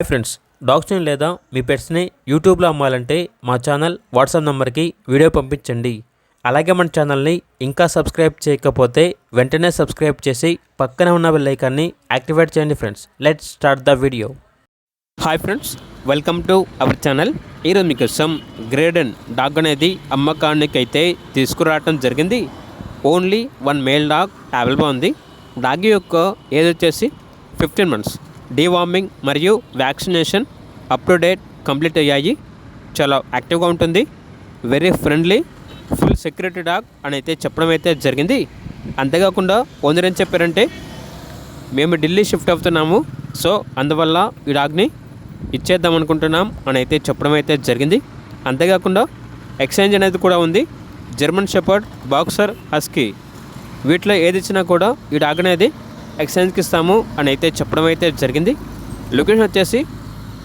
Friends, డాగ్స్ని లేదా మీ పెట్స్ని యూట్యూబ్లో అమ్మాలంటే మా ఛానల్ వాట్సాప్ నెంబర్కి వీడియో పంపించండి. అలాగే మన ఛానల్ని ఇంకా సబ్స్క్రైబ్ చేయకపోతే వెంటనే సబ్స్క్రైబ్ చేసి పక్కనే ఉన్న బెల్ ఐకాన్ని యాక్టివేట్ చేయండి. Friends, let's start the video. Hi friends, welcome to our channel. ఈరోజు మీకోసం గ్రేడెన్ డాగ్ అనేది అమ్మకానికి అయితే తీసుకురావడం జరిగింది. ఓన్లీ 1 మేల్ డాగ్ అవైలబుల్ ఉంది. డాగ్ యొక్క ఏజ్ వచ్చేసి 15 months. డీవార్మింగ్ మరియు vaccination up to date complete అయ్యాయి. చాలా యాక్టివ్గా ఉంటుంది. Very friendly, full security dog అని అయితే చెప్పడం అయితే జరిగింది. అంతేకాకుండా ఓనర్ ఏం చెప్పారంటే, మేము ఢిల్లీ షిఫ్ట్ అవుతున్నాము, సో అందువల్ల ఈ డాగ్ని ఇచ్చేద్దాం అనుకుంటున్నాం అని అయితే చెప్పడం అయితే జరిగింది. అంతేకాకుండా ఎక్స్చేంజ్ అనేది కూడా ఉంది. జర్మన్ షెపర్డ్, బాక్సర్, హస్కీ వీటిలో ఏది ఇచ్చినా కూడా ఈ డాగ్ అనేది ఎక్స్చేంజ్కి ఇస్తాము అని అయితే చెప్పడం అయితే జరిగింది. లొకేషన్ వచ్చేసి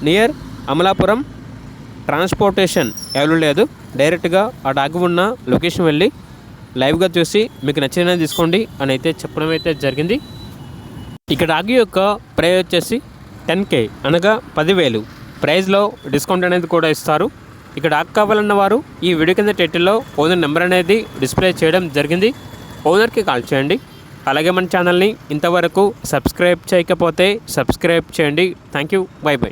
నియర్ అమలాపురం. ట్రాన్స్పోర్టేషన్ అవైలబుల్ లేదు. డైరెక్ట్గా ఆ డాగ్ ఉన్న లొకేషన్ వెళ్ళి లైవ్గా చూసి మీకు నచ్చినది తీసుకోండి అని అయితే చెప్పడం అయితే జరిగింది. ఇక డాగ్ యొక్క ప్రైస్ వచ్చేసి 10K, అనగా 10,000. ప్రైస్లో డిస్కౌంట్ అనేది కూడా ఇస్తారు. ఇక డాగ్ కావాలన్న వారు ఈ వీడియో కింద టైటిల్లో ఓనర్ నెంబర్ అనేది డిస్ప్లే చేయడం జరిగింది. ఓనర్కి కాల్ చేయండి. అలాగే మన ఛానల్ని ఇంతవరకు సబ్స్క్రైబ్ చేయకపోతే సబ్స్క్రైబ్ చేయండి. Thank you, by by.